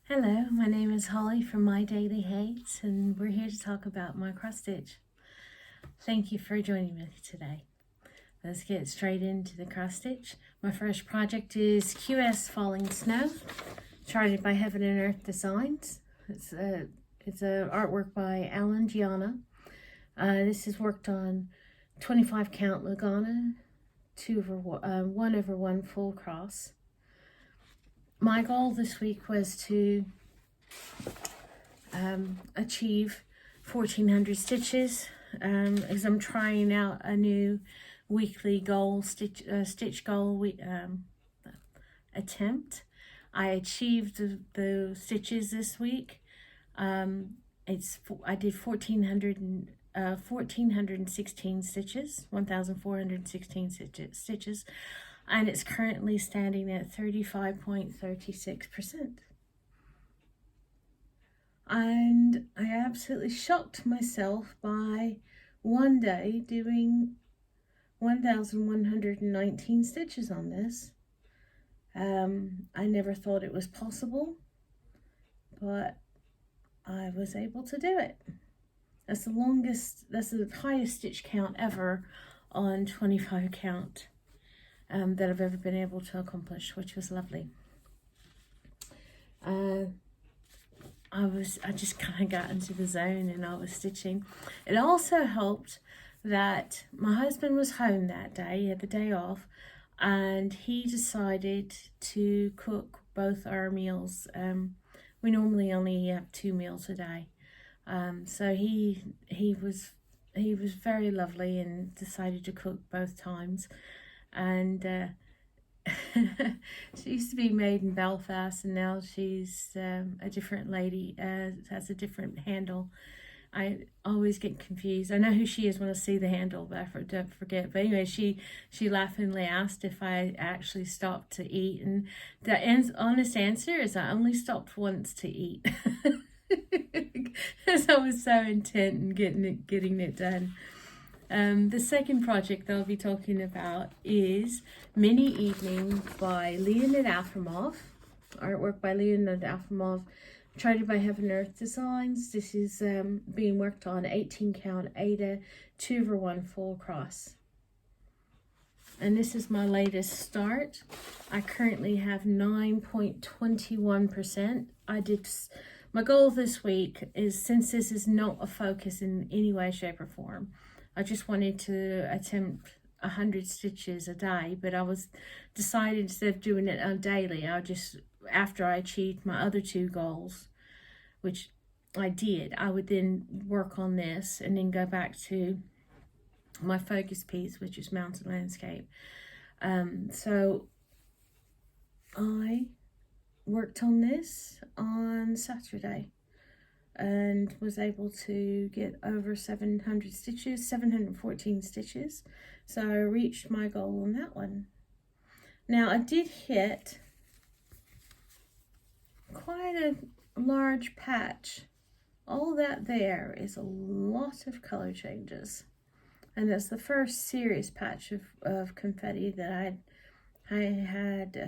Hello, my name is Holly from My Daily HAEDs, and we're here to talk about my cross stitch. Thank you for joining me today. Let's get straight into the cross stitch. My first project is QS Falling Snow, charted by Heaven and Earth Designs. It's a artwork by Alan Giana. This is worked on 25 count lugana, 1/1 full cross. My goal this week was to achieve 1400 stitches as I'm trying out a new weekly goal, stitch goal attempt. I achieved the stitches this week. I did 1,416 stitches, 1,416 stitches. And it's currently standing at 35.36%. And I absolutely shocked myself by one day doing 1,119 stitches on this. I never thought it was possible, but I was able to do it. That's the highest stitch count ever on 25 count. That I've ever been able to accomplish, which was lovely. I just kind of got into the zone and I was stitching. It also helped that my husband was home that day, he had the day off, and he decided to cook both our meals. We normally only have 2 meals a day. So he was very lovely and decided to cook both times. And she used to be made in Belfast, and now she's a different lady, has a different handle. I always get confused. I know who she is when I see the handle, but I don't forget. But anyway, she laughingly asked if I actually stopped to eat, and the honest answer is I only stopped once to eat because I was so intent in getting it done. The second project that I'll be talking about is Mini Evening by Leonid Afremov, artwork by Leonid Afremov, charted by Heaven and Earth Designs. This is being worked on 18 count aida, 2/1 full cross. And this is my latest start. I currently have 9.21%. My goal this week is, since this is not a focus in any way, shape, or form, I just wanted to attempt 100 stitches a day, but I decided instead of doing it daily, after I achieved my other 2 goals, which I did, I would then work on this and then go back to my focus piece, which is Mountain Landscape. So I worked on this on Saturday and was able to get over 700 stitches, 714 stitches. So I reached my goal on that one. Now I did hit quite a large patch. All that there is a lot of color changes. And that's the first serious patch of confetti that I had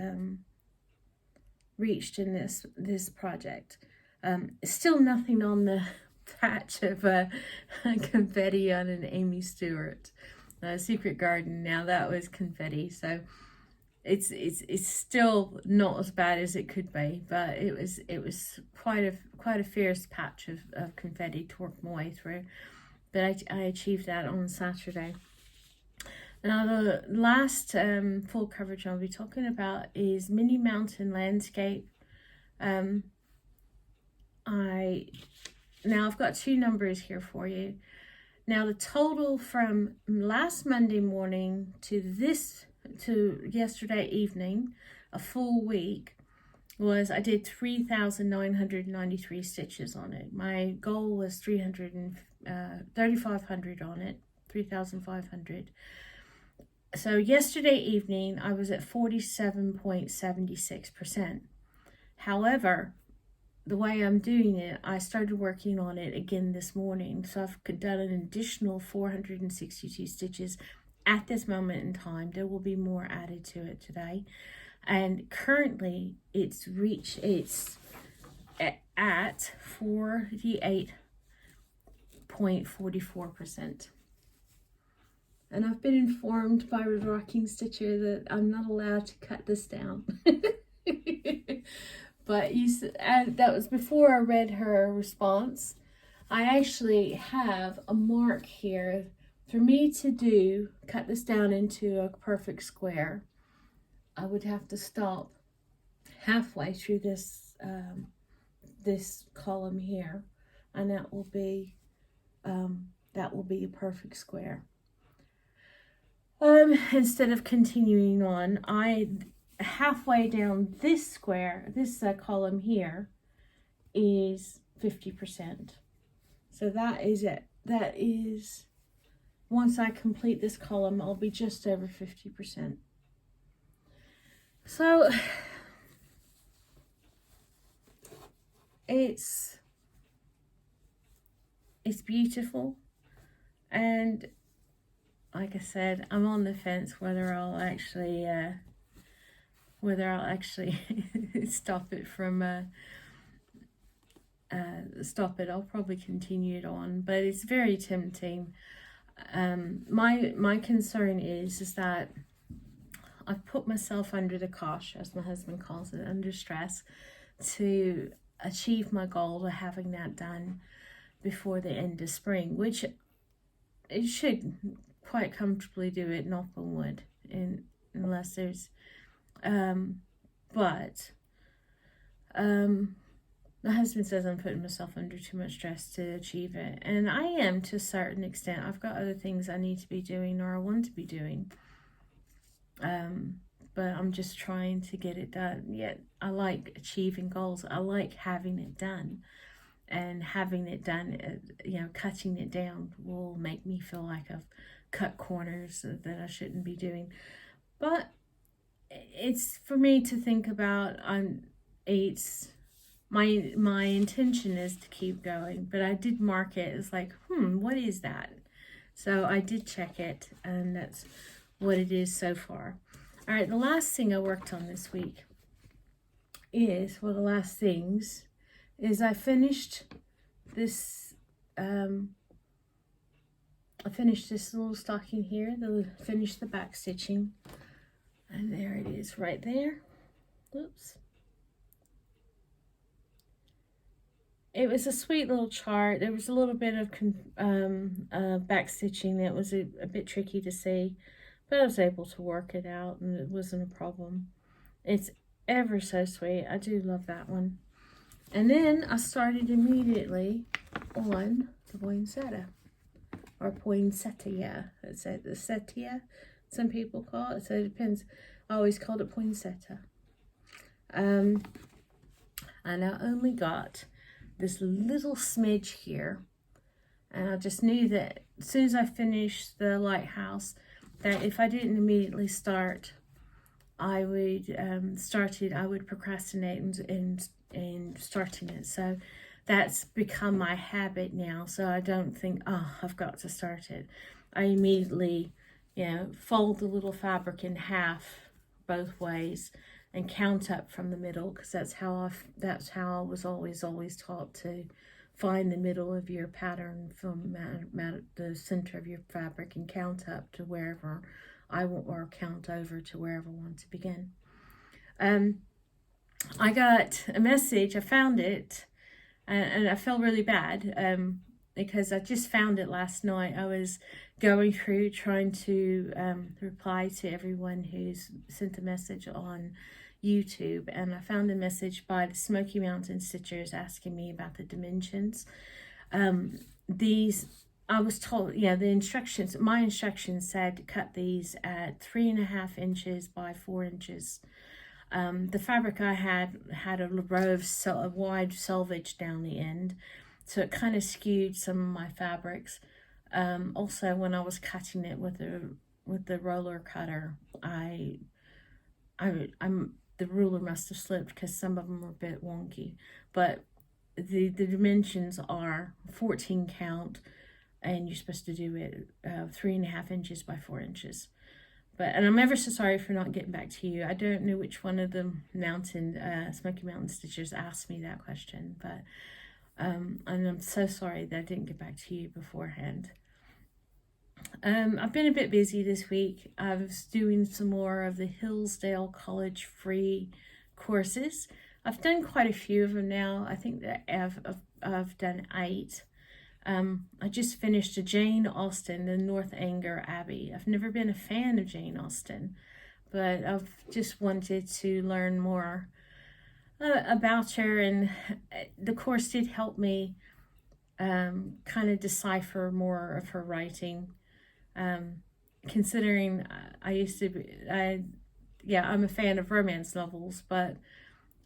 reached in this project. Still nothing on the patch of confetti on an Amy Stewart Secret Garden. Now that was confetti, so it's still not as bad as it could be, but it was quite a fierce patch of confetti to work my way through. But I achieved that on Saturday. Now the last full coverage I'll be talking about is Mini Mountain Landscape. Now I've got 2 numbers here for you. Now the total from last Monday morning to yesterday evening, a full week, was I did 3,993 stitches on it. My goal was 3,500 on it, 3,500. So yesterday evening I was at 47.76%. However, the way I'm doing it, I started working on it again this morning. So I've done an additional 462 stitches at this moment in time. There will be more added to it today. And currently it's at 48.44%. And I've been informed by the rocking stitcher that I'm not allowed to cut this down. But that was before I read her response. I actually have a mark here. For me to cut this down into a perfect square, I would have to stop halfway through this this column here, and that will be a perfect square. Instead of continuing on, halfway down this square, this column here, is 50%. So that is it. That is, once I complete this column, I'll be just over 50%. So it's beautiful, and like I said, I'm on the fence whether I'll actually stop it from stop it. I'll probably continue it on, but it's very tempting. My concern is that I've put myself under the cosh, as my husband calls it, under stress, to achieve my goal of having that done before the end of spring, which it should quite comfortably do it, knock on wood, unless there's my husband says I'm putting myself under too much stress to achieve it, and I am to a certain extent. I've got other things I need to be doing or I want to be doing, but I'm just trying to get it done. Yet I like achieving goals. I like having it done, and having it done, cutting it down will make me feel like I've cut corners that I shouldn't be doing. But it's for me to think about. My intention is to keep going, but I did mark it as like, what is that? So I did check it, and that's what it is so far. All right, the last thing I worked on this week is, I finished this, little stocking here, finished the back stitching, and there it is right there. Oops. It was a sweet little chart. There was a little bit of back stitching that was a bit tricky to see, but I was able to work it out, and it wasn't a problem. It's ever so sweet. I do love that one. And then I started immediately on the poinsettia, or poinsettia. It's the settia, some people call it. So it depends. I always called it poinsettia. And I only got this little smidge here, and I just knew that as soon as I finished the Lighthouse, that if I didn't immediately start, I would procrastinate in starting it. So that's become my habit now. So I don't think, I've got to start it. I immediately, fold the little fabric in half both ways and count up from the middle, because that's how I was always taught to find the middle of your pattern from the center of your fabric and count up to wherever I want, or count over to wherever I want to begin. I got a message. I found it, and I felt really bad because I just found it last night. I was going through trying to reply to everyone who's sent a message on YouTube, and I found a message by the Smoky Mountain Stitchers asking me about the dimensions. I was told, the instructions, my instructions said to cut these at 3.5 inches by 4 inches. The fabric I had a row of a wide selvage down the end, so it kind of skewed some of my fabrics. Also, when I was cutting it with the roller cutter, the ruler must have slipped because some of them were a bit wonky, but the dimensions are 14 count, and you're supposed to do it 3.5 inches by 4 inches. and I'm ever so sorry for not getting back to you. I don't know which one of the Smoky Mountain Stitchers asked me that question, but and I'm so sorry that I didn't get back to you beforehand. I've been a bit busy this week. I was doing some more of the Hillsdale College free courses. I've done quite a few of them now. I think that I've done 8. I just finished a Jane Austen, the Northanger Abbey. I've never been a fan of Jane Austen, but I've just wanted to learn more about her, and the course did help me kind of decipher more of her writing. Considering I'm a fan of romance novels, but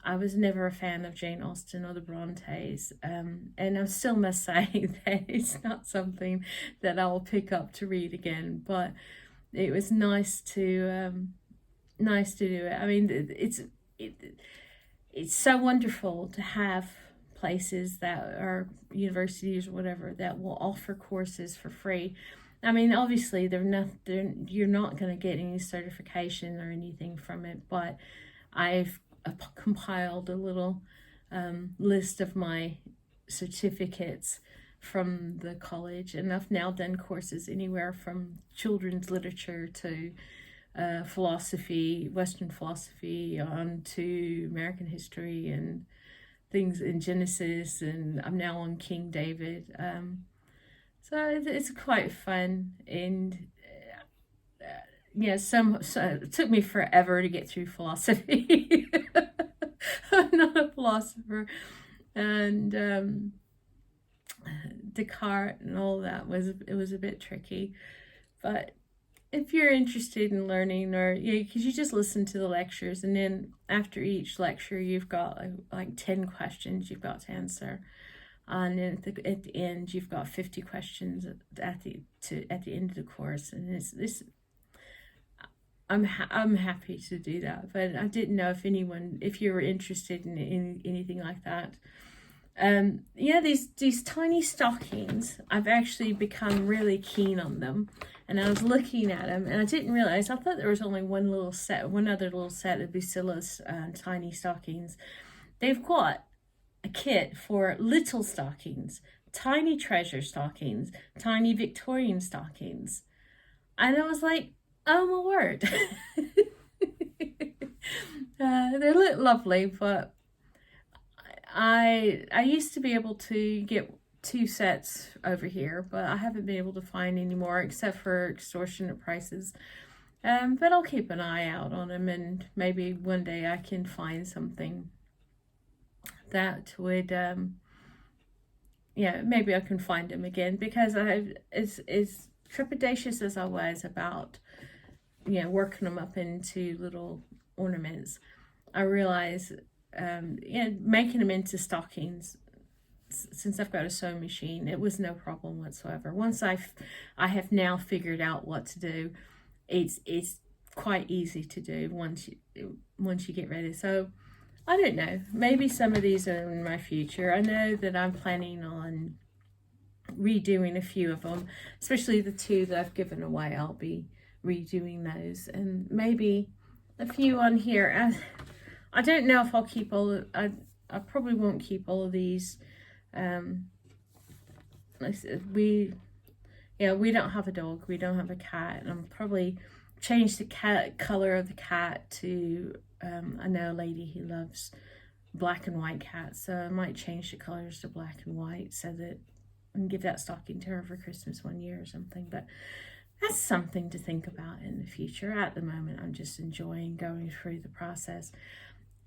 I was never a fan of Jane Austen or the Brontes, and I still must say that it's not something that I'll pick up to read again. But it was nice to do it. I mean, it's so wonderful to have places that are universities or whatever that will offer courses for free. I mean, obviously, you're not going to get any certification or anything from it, but I've compiled a little list of my certificates from the college, and I've now done courses anywhere from children's literature to philosophy, Western philosophy, on to American history and things in Genesis, and I'm now on King David. So it's quite fun, and so it took me forever to get through philosophy. I'm not a philosopher, and Descartes and all that was a bit tricky. But if you're interested in learning, or because you just listen to the lectures, and then after each lecture you've got like 10 questions you've got to answer. And then at the end, you've got 50 questions at the end of the course, and it's I'm happy to do that. But I didn't know if you were interested in anything like that. These tiny stockings, I've actually become really keen on them, and I was looking at them, and I didn't realize, I thought there was only one other little set of Bucilla's Tiny Stockings. They've got a kit for little stockings, tiny treasure stockings, tiny Victorian stockings. And I was like, oh my word. They look lovely, but I used to be able to get 2 sets over here, but I haven't been able to find any more except for extortionate prices. But I'll keep an eye out on them, and maybe one day I can find something that would maybe I can find them again, because as trepidatious as I was about working them up into little ornaments, I realized making them into stockings, since I've got a sewing machine, it was no problem whatsoever. Once I have now figured out what to do, it's quite easy to do once you get ready. So I don't know, maybe some of these are in my future. I know that I'm planning on redoing a few of them, especially the 2 that I've given away. I'll be redoing those, and maybe a few on here. I don't know if I'll keep I probably won't keep all of these. We don't have a dog, we don't have a cat, and I'll probably change the color of the cat to I know a lady who loves black and white cats, so I might change the colors to black and white so that I can give that stocking to her for Christmas one year or something. But that's something to think about in the future. At the moment, I'm just enjoying going through the process.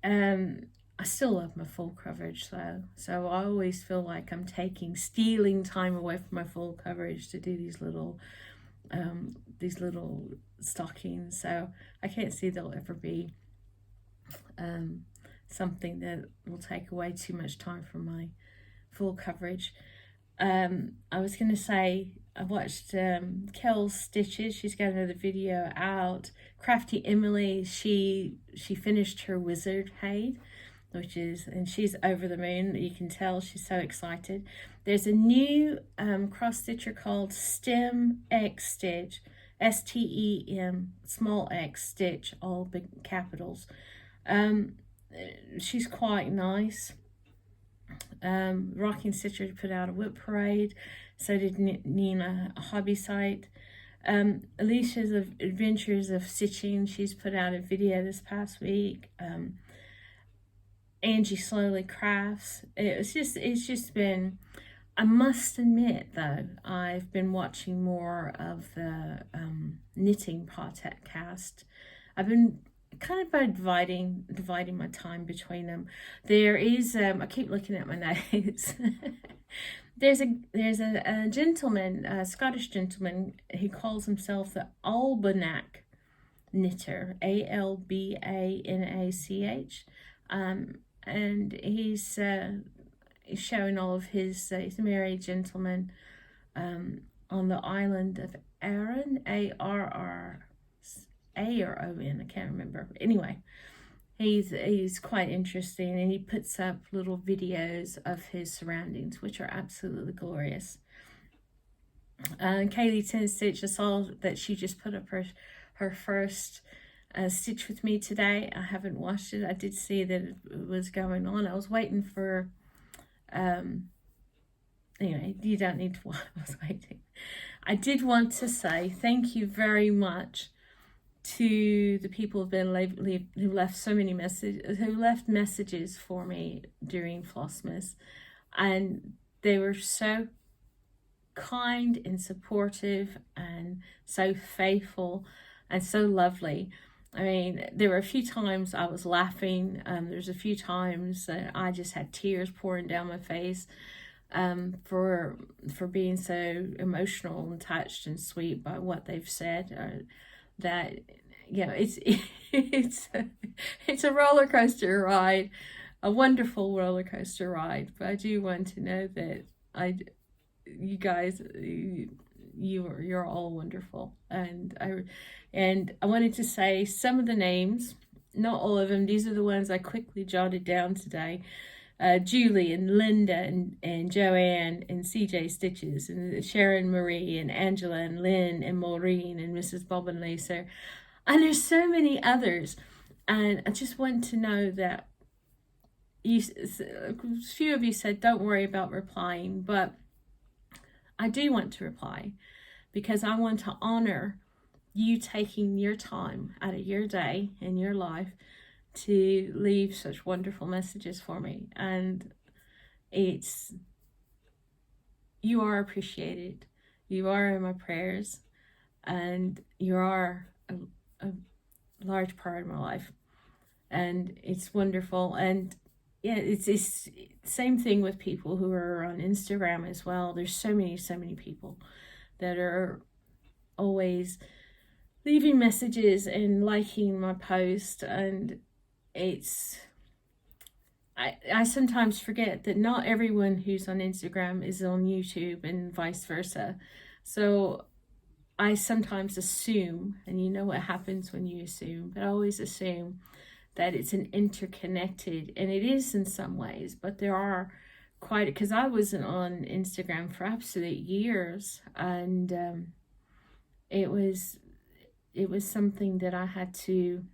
I still love my full coverage though, so I always feel like I'm stealing time away from my full coverage to do these little stockings. So I can't see there'll ever be something that will take away too much time from my full coverage. I was going to say, I watched Kel's Stitches. She's got another video out. Crafty Emily, she finished her Wizard HAED, and she's over the moon. You can tell she's so excited. There's a new cross stitcher called Stem X Stitch, STEM small x stitch, all big capitals. She's quite nice. Rocking Stitcher put out a whip parade. So did Nina Hobby Site. Alicia's Adventures of Stitching, she's put out a video this past week. Angie Slowly Crafts. It's just been, I must admit though, I've been watching more of the knitting podcast. I've been kind of by dividing my time between them. There is I keep looking at my notes. There's a gentleman, a Scottish gentleman, he calls himself the Albanac Knitter, ALBANACH, and he's showing all of his. He's a married gentleman on the island of Arran, ARRA or ON, I can't remember. Anyway, he's quite interesting, and he puts up little videos of his surroundings, which are absolutely glorious. Kaylee Tin Stitch, I saw that she just put up her first stitch with me today. I haven't watched it. I did see that it was going on. I was waiting for anyway, you don't need to watch. I was waiting. I did want to say thank you very much to the people who left so many messages for me during Flossmas, and they were so kind and supportive and so faithful and so lovely. I mean, there were a few times I was laughing. There's a few times that I just had tears pouring down my face for being so emotional and touched and sweet by what they've said. That, you know, it's a roller coaster ride, a wonderful roller coaster ride. But I do want to know that you guys, you're all wonderful, and I wanted to say some of the names, not all of them. These are the ones I quickly jotted down today. Juli and Linda and JoAnn and CJstitches and Sharon Marie and Angela and Lynn and Maureen and Mrs. Bobbinlacer, and there's so many others. And I just want to know that a few of you said don't worry about replying, but I do want to reply because I want to honor you taking your time out of your day and your life to leave such wonderful messages for me. And you are appreciated. You are in my prayers, and you are a large part of my life, and it's wonderful. And yeah, it's same thing with people who are on Instagram as well. There's so many people that are always leaving messages and liking my post, and I sometimes forget that not everyone who's on Instagram is on YouTube and vice versa. So I sometimes assume, and you know what happens when you assume, but I always assume that it's an interconnected, and it is in some ways, but there are quite, because I wasn't on Instagram for absolute years, and it was something that I had to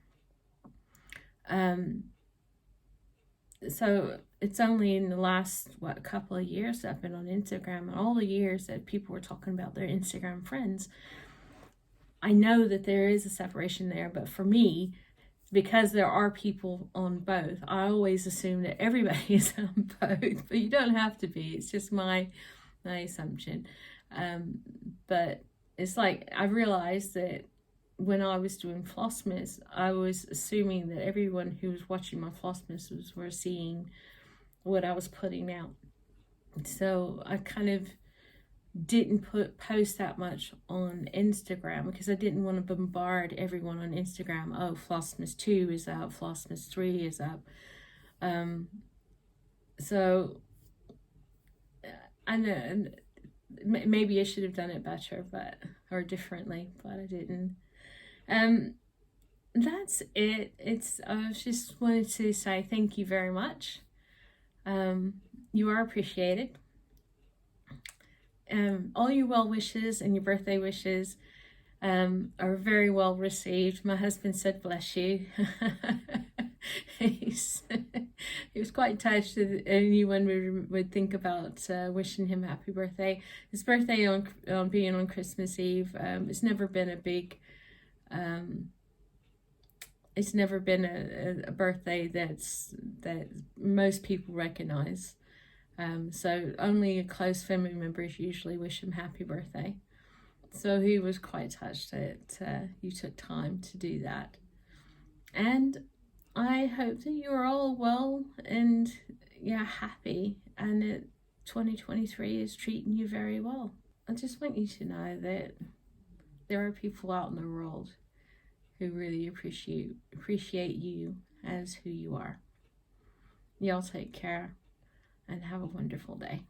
so it's only in the last couple of years that I've been on Instagram, and all the years that people were talking about their Instagram friends. I know that there is a separation there, but for me, because there are people on both, I always assume that everybody is on both, but you don't have to be. It's just my assumption. But it's like I realized that when I was doing Flossmas, I was assuming that everyone who was watching my Flossmas were seeing what I was putting out. So I kind of didn't post that much on Instagram because I didn't want to bombard everyone on Instagram. Oh, Flossmas 2 is out, Flossmas 3 is up. So I know maybe I should have done it better, or differently, but I didn't. That's it. I just wanted to say thank you very much. You are appreciated. All your well wishes and your birthday wishes, are very well received. My husband said, "Bless you." He was quite touched that anyone would think about wishing him happy birthday. His birthday on being on Christmas Eve. It's never been a big. It's never been a birthday that most people recognize. So only close family members usually wish him happy birthday. So he was quite touched that you took time to do that. And I hope that you're all well and happy, and that 2023 is treating you very well. I just want you to know that there are people out in the world who really appreciate you as who you are. Y'all take care and have a wonderful day.